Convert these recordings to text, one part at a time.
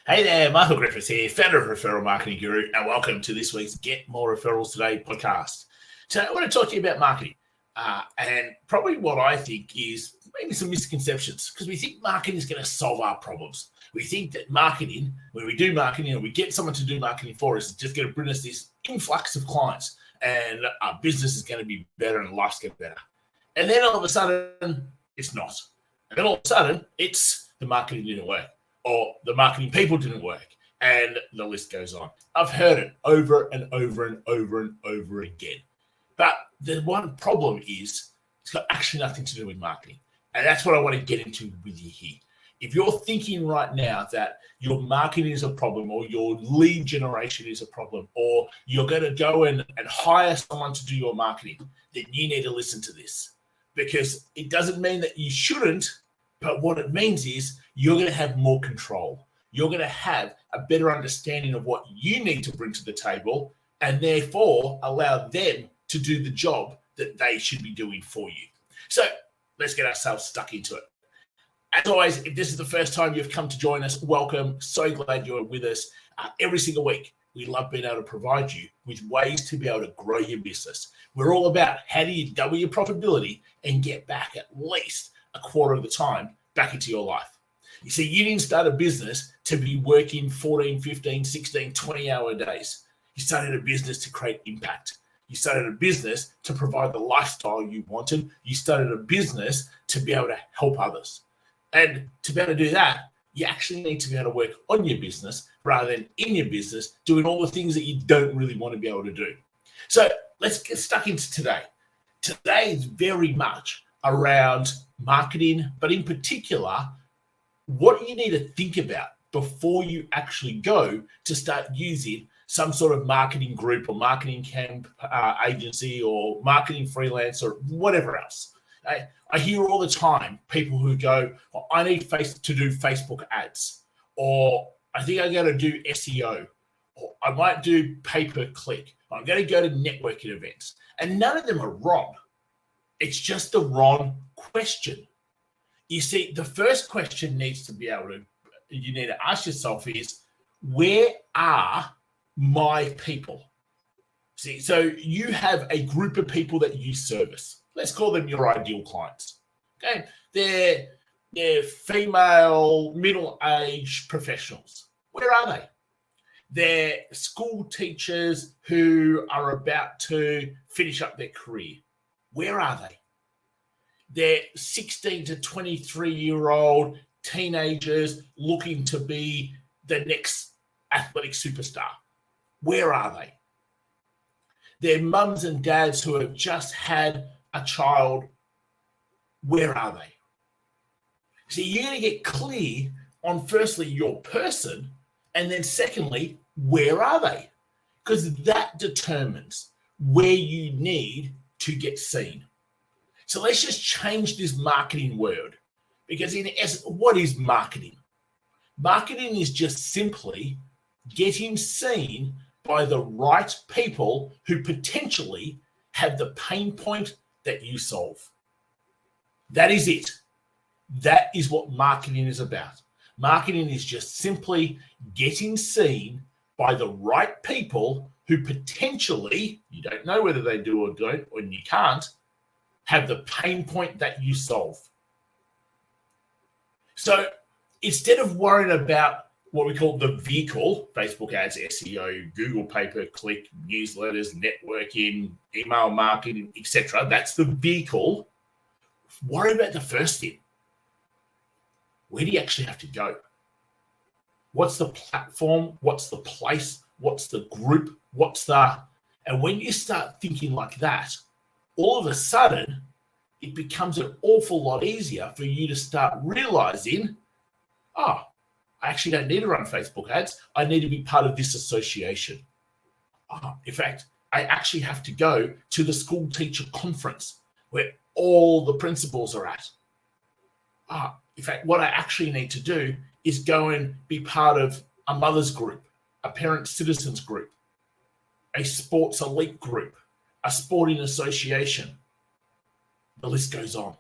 Hey there, Michael Griffiths here, founder of Referral Marketing Guru, and welcome to this week's Get More Referrals Today podcast. Today, I want to talk to you about marketing and probably what I think is maybe some misconceptions because we think marketing is going to solve our problems. We think that marketing, when we do marketing or we get someone to do marketing for us, is just going to bring us this influx of clients and our business is going to be better and life's going to be better. And then all of a sudden, it's not. And then all of a sudden, it's the marketing didn't work. Or the marketing people didn't work, and the list goes on. I've heard it over and over and over and over again. But the one problem is it's got actually nothing to do with marketing. And that's what I want to get into with you here. If you're thinking right now that your marketing is a problem or your lead generation is a problem or you're going to go and hire someone to do your marketing, then you need to listen to this. Because it doesn't mean that you shouldn't, but what it means is you're going to have more control. You're going to have a better understanding of what you need to bring to the table and therefore allow them to do the job that they should be doing for you. So let's get ourselves stuck into it. As always, if this is the first time you've come to join us, welcome. So glad you're with us every single week. We love being able to provide you with ways to be able to grow your business. We're all about how do you double your profitability and get back at least a quarter of the time back into your life. You see, you didn't start a business to be working 14, 15, 16, 20-hour days. You started a business to create impact. You started a business to provide the lifestyle you wanted. You started a business to be able to help others. And to be able to do that, you actually need to be able to work on your business rather than in your business, doing all the things that you don't really want to be able to do. So let's get stuck into today. Today is very much around marketing, but in particular, what you need to think about before you actually go to start using some sort of marketing group or marketing camp agency or marketing freelance or whatever else. I hear all the time people who go, well, I need to do Facebook ads, or I think I'm going to do SEO, or I might do pay-per-click, or I'm going to go to networking events. And none of them are wrong. It's just the wrong question. You see, the first question you need to ask yourself is, where are my people? See, so you have a group of people that you service. Let's call them your ideal clients. Okay, they're female, middle-aged professionals. Where are they? They're school teachers who are about to finish up their career. Where are they? They're 16 to 23-year-old teenagers looking to be the next athletic superstar. Where are they? They're mums and dads who have just had a child. Where are they? See, you're going to get clear on firstly your person, and then secondly, where are they? Because that determines where you need to get seen. So let's just change this marketing word, because in essence, what is marketing? Marketing is just simply getting seen by the right people who potentially have the pain point that you solve. That is it. That is what marketing is about. Marketing is just simply getting seen by the right people who potentially, you don't know whether they do or don't, or you can't, have the pain point that you solve. So instead of worrying about what we call the vehicle, Facebook ads, SEO, Google pay-per-click, newsletters, networking, email marketing, etc., that's the vehicle. Worry about the first thing. Where do you actually have to go? What's the platform? What's the place? What's the group? And when you start thinking like that, all of a sudden, it becomes an awful lot easier for you to start realizing, I actually don't need to run Facebook ads. I need to be part of this association. In fact, I actually have to go to the school teacher conference where all the principals are at. In fact, what I actually need to do is go and be part of a mother's group, a parent citizens group, a sports elite group, a sporting association. The list goes on.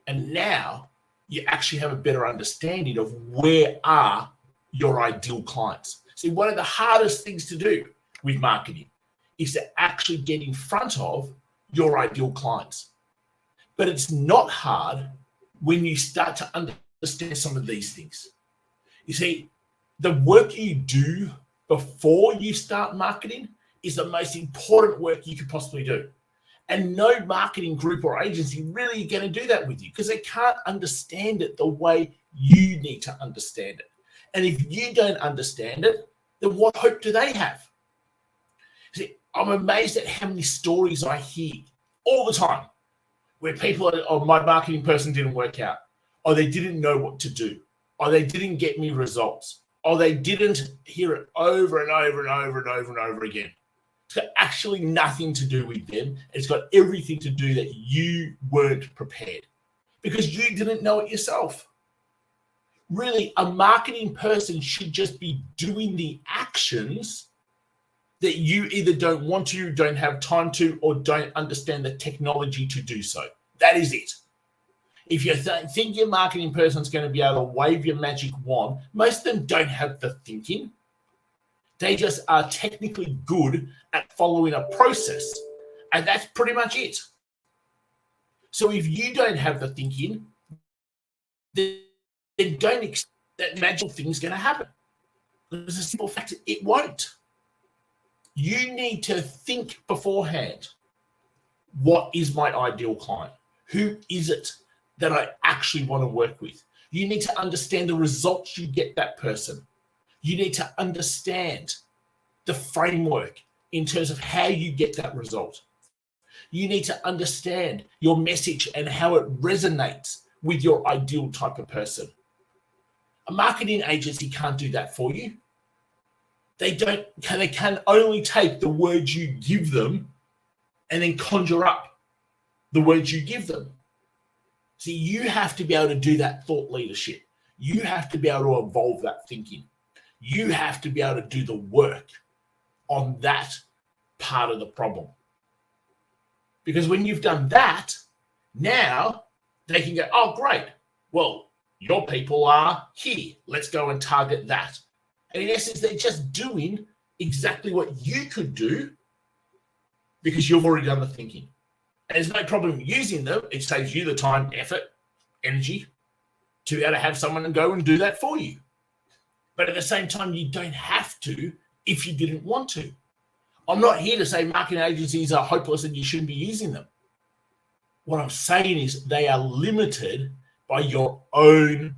And now you actually have a better understanding of where are your ideal clients. See, one of the hardest things to do with marketing is to actually get in front of your ideal clients. But it's not hard when you start to understand some of these things. You see, the work you do before you start marketing is the most important work you could possibly do. And no marketing group or agency really are going to do that with you because they can't understand it the way you need to understand it. And if you don't understand it, then what hope do they have? See, I'm amazed at how many stories I hear all the time where people are, oh, my marketing person didn't work out, or they didn't know what to do, or they didn't get me results, or they didn't hear it over and over and over and over and over again. It's got actually nothing to do with them. It's got everything to do that you weren't prepared because you didn't know it yourself. Really, a marketing person should just be doing the actions that you either don't want to, don't have time to, or don't understand the technology to do so. That is it. If you think your marketing person's going to be able to wave your magic wand, most of them don't have the thinking. They just are technically good at following a process, and that's pretty much it. So if you don't have the thinking, then don't expect that magical thing's going to happen. There's a simple fact, it won't. You need to think beforehand, what is my ideal client? Who is it that I actually want to work with? You need to understand the results you get that person. You need to understand the framework in terms of how you get that result. You need to understand your message and how it resonates with your ideal type of person. A marketing agency can't do that for you. They can only take the words you give them and then conjure up the words you give them. See, you have to be able to do that thought leadership. You have to be able to evolve that thinking. You have to be able to do the work on that part of the problem. Because when you've done that, now they can go, oh, great. Well, your people are here. Let's go and target that. And in essence, they're just doing exactly what you could do because you've already done the thinking. And there's no problem using them. It saves you the time, effort, energy to be able to have someone go and do that for you. But at the same time, you don't have to if you didn't want to. I'm not here to say marketing agencies are hopeless and you shouldn't be using them. What I'm saying is they are limited by your own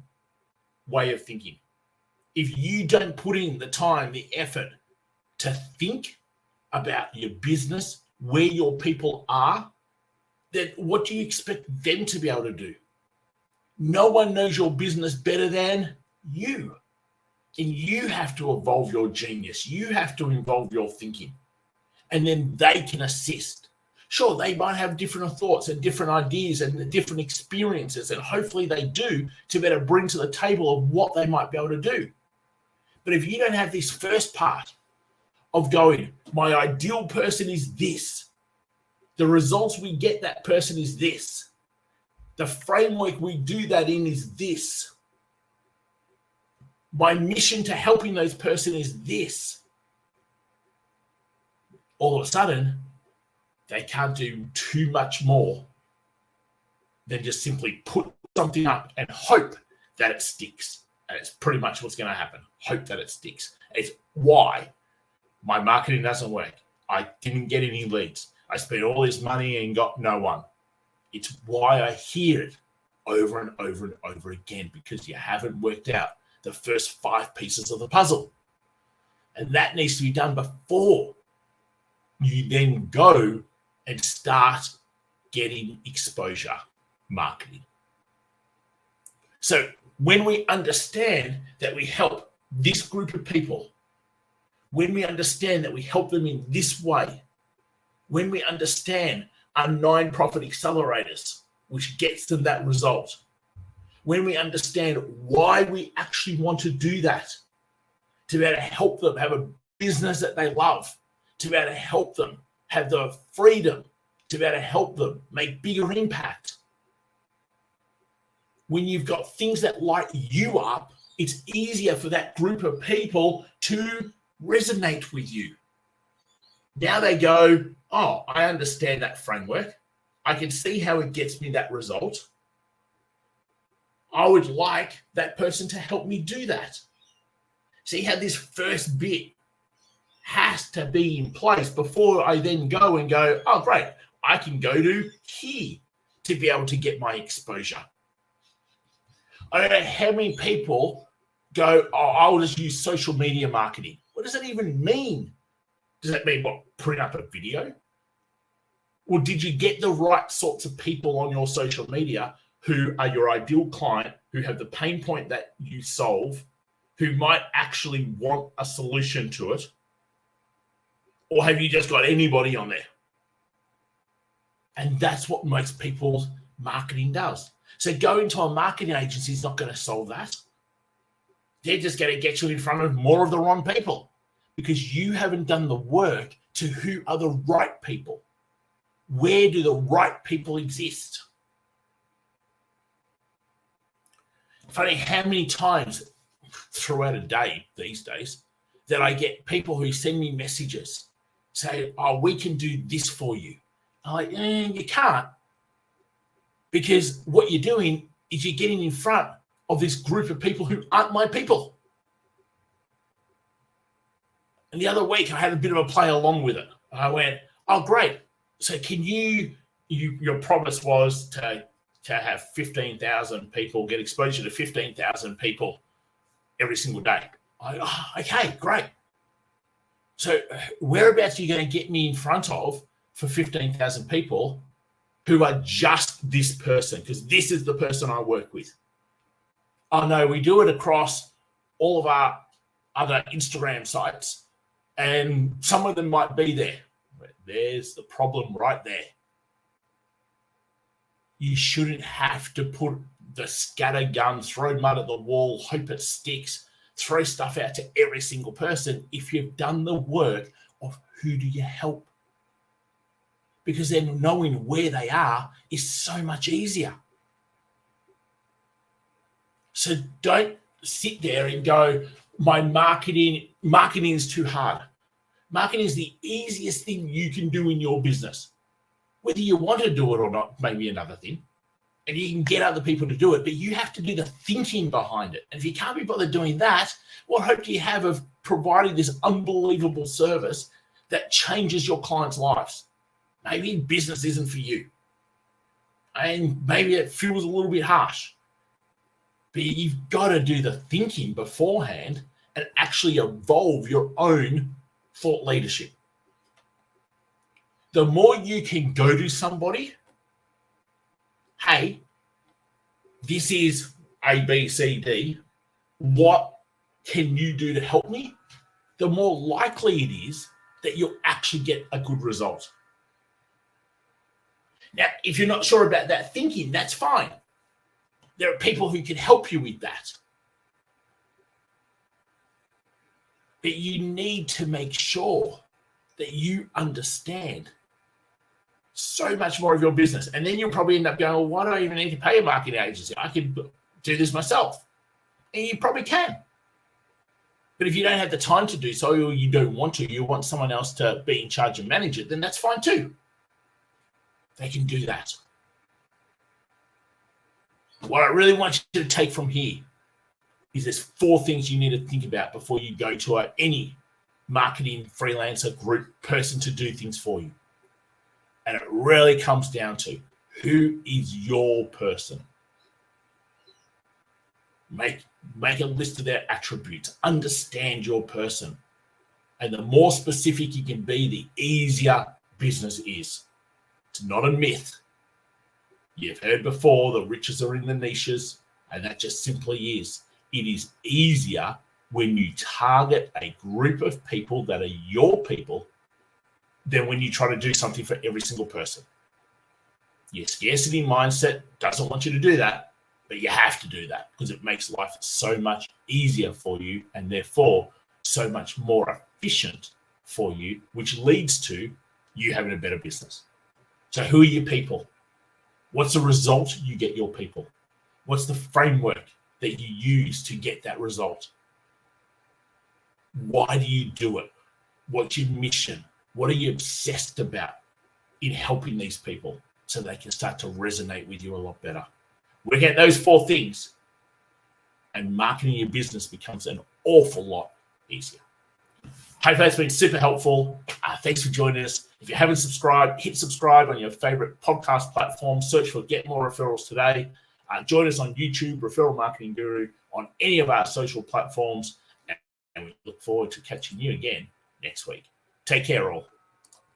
way of thinking. If you don't put in the time, the effort to think about your business, where your people are, then what do you expect them to be able to do? No one knows your business better than you. And you have to evolve your genius. You have to involve your thinking. And then they can assist. Sure, they might have different thoughts and different ideas and different experiences, and hopefully they do to better bring to the table of what they might be able to do. But if you don't have this first part of going, my ideal person is this, the results we get that person is this, the framework we do that in is this, my mission to helping those person is this, all of a sudden, they can't do too much more than just simply put something up and hope that it sticks. And it's pretty much what's going to happen. Hope that it sticks. It's why my marketing doesn't work. I didn't get any leads. I spent all this money and got no one. It's why I hear it over and over and over again, because you haven't worked out the first 5 pieces of the puzzle. And that needs to be done before you then go and start getting exposure marketing. So when we understand that we help this group of people, when we understand that we help them in this way, when we understand our 9 profit accelerators, which gets them that result, when we understand why we actually want to do that, to be able to help them have a business that they love, to be able to help them have the freedom, to be able to help them make bigger impact. When you've got things that light you up it's easier for that group of people to resonate with you. Now they go, oh, I understand that framework. I can see how it gets me that result. I would like that person to help me do that. See how this first bit has to be in place before I then go and go, oh, great, I can go to here to be able to get my exposure. I don't know how many people go, oh, I'll just use social media marketing. What does that even mean? Does that mean what, putting up a video? Or did you get the right sorts of people on your social media who are your ideal client, who have the pain point that you solve, who might actually want a solution to it? Or have you just got anybody on there? And that's what most people's marketing does. So going to a marketing agency is not going to solve that. They're just going to get you in front of more of the wrong people because you haven't done the work to who are the right people. Where do the right people exist? Funny how many times throughout a day these days that I get people who send me messages say, oh, we can do this for you. I'm like, you can't. Because what you're doing is you're getting in front of this group of people who aren't my people. And the other week I had a bit of a play along with it. I went, oh, great. So can your promise was to have 15,000 people, get exposure to 15,000 people every single day. Okay, great. So whereabouts are you going to get me in front of for 15,000 people who are just this person? Because this is the person I work with. Oh, no, we do it across all of our other Instagram sites, and some of them might be there. But there's the problem right there. You shouldn't have to put the scatter gun, throw mud at the wall, hope it sticks, throw stuff out to every single person if you've done the work of who do you help. Because then knowing where they are is so much easier. So don't sit there and go, my marketing is too hard. Marketing is the easiest thing you can do in your business. Whether you want to do it or not, maybe another thing. And you can get other people to do it, but you have to do the thinking behind it. And if you can't be bothered doing that, what hope do you have of providing this unbelievable service that changes your clients' lives? Maybe business isn't for you. And maybe it feels a little bit harsh. But you've got to do the thinking beforehand and actually evolve your own thought leadership. The more you can go to somebody, hey, this is A, B, C, D. What can you do to help me? The more likely it is that you'll actually get a good result. Now, if you're not sure about that thinking, that's fine. There are people who can help you with that. But you need to make sure that you understand so much more of your business. And then you'll probably end up going, well, why do I even need to pay a marketing agency? I can do this myself. And you probably can. But if you don't have the time to do so, or you don't want to, you want someone else to be in charge and manage it, then that's fine too. They can do that. What I really want you to take from here is there's 4 things you need to think about before you go to any marketing freelancer group person to do things for you. And it really comes down to, who is your person? Make a list of their attributes. Understand your person. And the more specific you can be, the easier business is. It's not a myth. You've heard before, the riches are in the niches, and that just simply is. It is easier when you target a group of people that are your people than when you try to do something for every single person. Your scarcity mindset doesn't want you to do that, but you have to do that because it makes life so much easier for you and therefore so much more efficient for you, which leads to you having a better business. So who are your people? What's the result you get your people? What's the framework that you use to get that result? Why do you do it? What's your mission? What are you obsessed about in helping these people so they can start to resonate with you a lot better? Work out those 4 things, and marketing your business becomes an awful lot easier. Hope that's been super helpful. Thanks for joining us. If you haven't subscribed, hit subscribe on your favorite podcast platform. Search for Get More Referrals Today. Join us on YouTube, Referral Marketing Guru, on any of our social platforms. And we look forward to catching you again next week. Take care, all.